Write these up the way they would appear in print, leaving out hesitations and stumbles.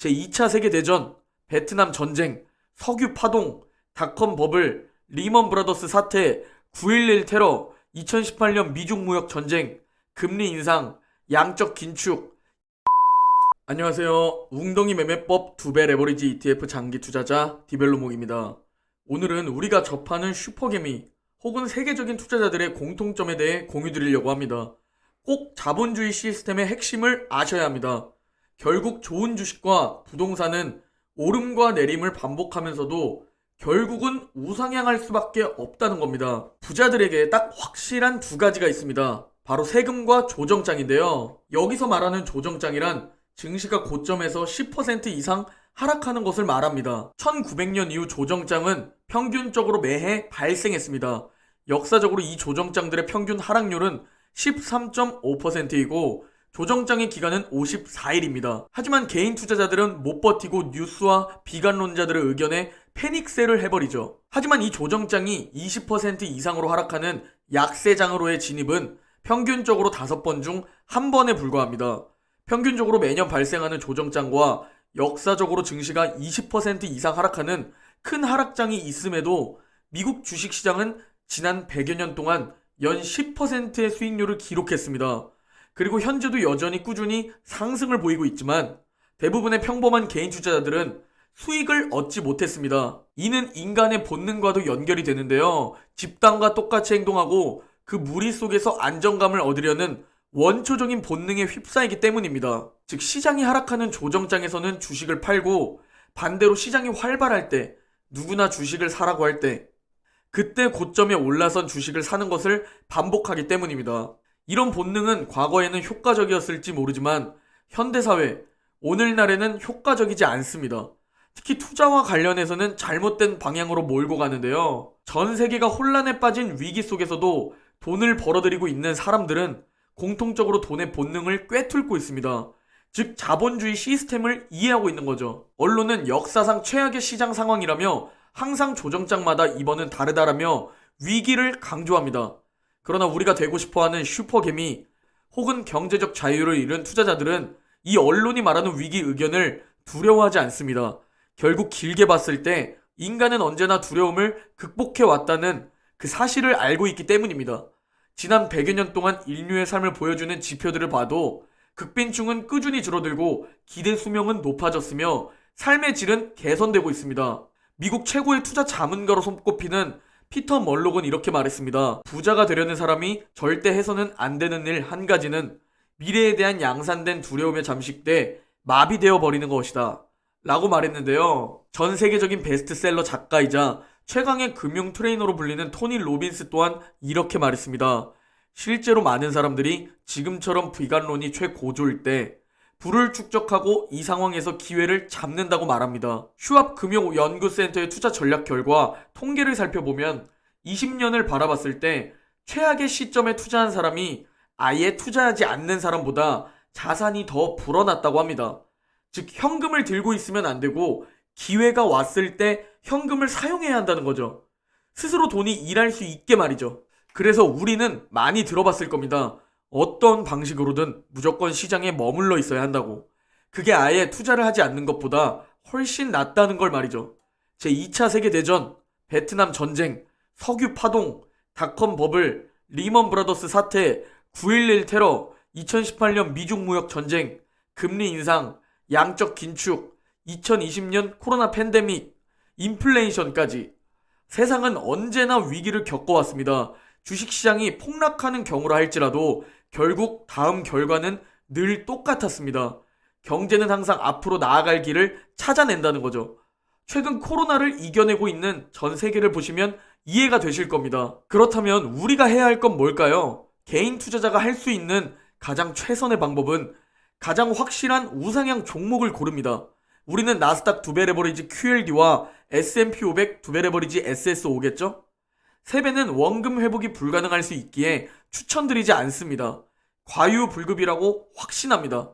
제2차 세계대전, 베트남 전쟁, 석유 파동, 닷컴 버블, 리먼 브라더스 사태, 9.11 테러, 2018년 미중 무역 전쟁, 금리 인상, 양적 긴축. 안녕하세요. 웅덩이 매매법 2배 레버리지 ETF 장기 투자자 디벨로목입니다. 오늘은 우리가 접하는 슈퍼개미 혹은 세계적인 투자자들의 공통점에 대해 공유드리려고 합니다. 꼭 자본주의 시스템의 핵심을 아셔야 합니다. 결국 좋은 주식과 부동산은 오름과 내림을 반복하면서도 결국은 우상향할 수밖에 없다는 겁니다. 부자들에게 딱 확실한 두 가지가 있습니다. 바로 세금과 조정장인데요. 여기서 말하는 조정장이란 증시가 고점에서 10% 이상 하락하는 것을 말합니다. 1900년 이후 조정장은 평균적으로 매해 발생했습니다. 역사적으로 이 조정장들의 평균 하락률은 13.5%이고 조정장의 기간은 54일입니다. 하지만 개인 투자자들은 못 버티고 뉴스와 비관론자들의 의견에 패닉셀을 해버리죠. 하지만 이 조정장이 20% 이상으로 하락하는 약세장으로의 진입은 평균적으로 5번 중 1번에 불과합니다. 평균적으로 매년 발생하는 조정장과 역사적으로 증시가 20% 이상 하락하는 큰 하락장이 있음에도 미국 주식시장은 지난 100여 년 동안 연 10%의 수익률을 기록했습니다. 그리고 현재도 여전히 꾸준히 상승을 보이고 있지만 대부분의 평범한 개인 투자자들은 수익을 얻지 못했습니다. 이는 인간의 본능과도 연결이 되는데요. 집단과 똑같이 행동하고 그 무리 속에서 안정감을 얻으려는 원초적인 본능에 휩싸이기 때문입니다. 즉 시장이 하락하는 조정장에서는 주식을 팔고 반대로 시장이 활발할 때 누구나 주식을 사라고 할 때 그때 고점에 올라선 주식을 사는 것을 반복하기 때문입니다. 이런 본능은 과거에는 효과적이었을지 모르지만 현대사회, 오늘날에는 효과적이지 않습니다. 특히 투자와 관련해서는 잘못된 방향으로 몰고 가는데요. 전 세계가 혼란에 빠진 위기 속에서도 돈을 벌어들이고 있는 사람들은 공통적으로 돈의 본능을 꿰뚫고 있습니다. 즉 자본주의 시스템을 이해하고 있는 거죠. 언론은 역사상 최악의 시장 상황이라며 항상 조정장마다 이번은 다르다라며 위기를 강조합니다. 그러나 우리가 되고 싶어하는 슈퍼개미 혹은 경제적 자유를 잃은 투자자들은 이 언론이 말하는 위기 의견을 두려워하지 않습니다. 결국 길게 봤을 때 인간은 언제나 두려움을 극복해 왔다는 그 사실을 알고 있기 때문입니다. 지난 100여 년 동안 인류의 삶을 보여주는 지표들을 봐도 극빈층은 꾸준히 줄어들고 기대 수명은 높아졌으며 삶의 질은 개선되고 있습니다. 미국 최고의 투자 자문가로 손꼽히는 피터 멀록은 이렇게 말했습니다. 부자가 되려는 사람이 절대 해서는 안 되는 일 한 가지는 미래에 대한 양산된 두려움에 잠식돼 마비되어 버리는 것이다 라고 말했는데요. 전 세계적인 베스트셀러 작가이자 최강의 금융 트레이너로 불리는 토니 로빈스 또한 이렇게 말했습니다. 실제로 많은 사람들이 지금처럼 비관론이 최고조일 때 부를 축적하고 이 상황에서 기회를 잡는다고 말합니다. 슈왑 금융연구센터의 투자 전략 결과 통계를 살펴보면 20년을 바라봤을 때 최악의 시점에 투자한 사람이 아예 투자하지 않는 사람보다 자산이 더 불어났다고 합니다. 즉 현금을 들고 있으면 안 되고 기회가 왔을 때 현금을 사용해야 한다는 거죠. 스스로 돈이 일할 수 있게 말이죠. 그래서 우리는 많이 들어봤을 겁니다. 어떤 방식으로든 무조건 시장에 머물러 있어야 한다고. 그게 아예 투자를 하지 않는 것보다 훨씬 낫다는 걸 말이죠. 제2차 세계대전, 베트남 전쟁, 석유 파동, 닷컴 버블, 리먼 브라더스 사태, 9.11 테러, 2018년 미중 무역 전쟁, 금리 인상, 양적 긴축, 2020년 코로나 팬데믹, 인플레이션까지 세상은 언제나 위기를 겪어왔습니다. 주식시장이 폭락하는 경우라 할지라도 결국 다음 결과는 늘 똑같았습니다. 경제는 항상 앞으로 나아갈 길을 찾아낸다는 거죠. 최근 코로나를 이겨내고 있는 전 세계를 보시면 이해가 되실 겁니다. 그렇다면 우리가 해야 할 건 뭘까요? 개인 투자자가 할 수 있는 가장 최선의 방법은 가장 확실한 우상향 종목을 고릅니다. 우리는 나스닥 2배 레버리지 QLD와 S&P 500 2배 레버리지 SS5겠죠? 3배는 원금 회복이 불가능할 수 있기에 추천드리지 않습니다. 과유불급이라고 확신합니다.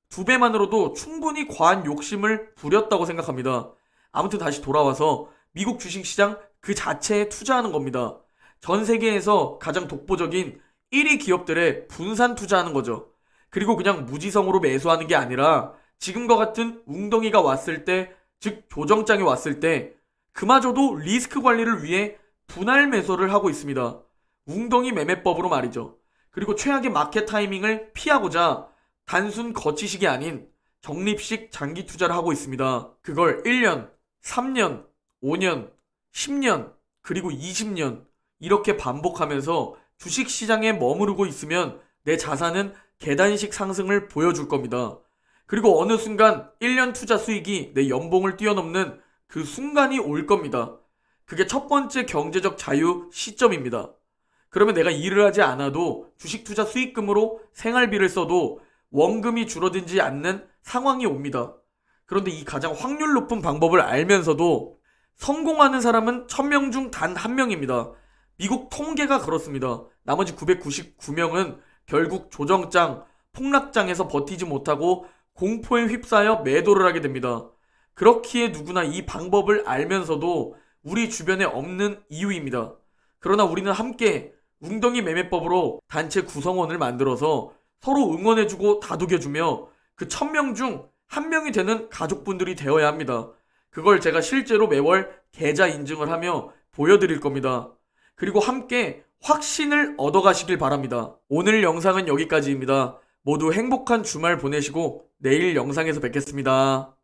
2배만으로도 충분히 과한 욕심을 부렸다고 생각합니다. 아무튼 다시 돌아와서 미국 주식시장 그 자체에 투자하는 겁니다. 전 세계에서 가장 독보적인 1위 기업들에 분산 투자하는 거죠. 그리고 그냥 무지성으로 매수하는 게 아니라 지금과 같은 웅덩이가 왔을 때, 즉 조정장이 왔을 때 그마저도 리스크 관리를 위해 분할 매수를 하고 있습니다. 웅덩이 매매법으로 말이죠. 그리고 최악의 마켓 타이밍을 피하고자 단순 거치식이 아닌 적립식 장기 투자를 하고 있습니다. 그걸 1년, 3년, 5년, 10년, 그리고 20년 이렇게 반복하면서 주식시장에 머무르고 있으면 내 자산은 계단식 상승을 보여줄 겁니다. 그리고 어느 순간 1년 투자 수익이 내 연봉을 뛰어넘는 그 순간이 올 겁니다. 그게 첫 번째 경제적 자유 시점입니다. 그러면 내가 일을 하지 않아도 주식 투자 수익금으로 생활비를 써도 원금이 줄어들지 않는 상황이 옵니다. 그런데 이 가장 확률 높은 방법을 알면서도 성공하는 사람은 1000명 중 단 1명입니다. 미국 통계가 그렇습니다. 나머지 999명은 결국 조정장, 폭락장에서 버티지 못하고 공포에 휩싸여 매도를 하게 됩니다. 그렇기에 누구나 이 방법을 알면서도 우리 주변에 없는 이유입니다. 그러나 우리는 함께 웅덩이 매매법으로 단체 구성원을 만들어서 서로 응원해주고 다독여주며 그 1000명 중 1명이 되는 가족분들이 되어야 합니다. 그걸 제가 실제로 매월 계좌 인증을 하며 보여드릴 겁니다. 그리고 함께 확신을 얻어가시길 바랍니다. 오늘 영상은 여기까지입니다. 모두 행복한 주말 보내시고 내일 영상에서 뵙겠습니다.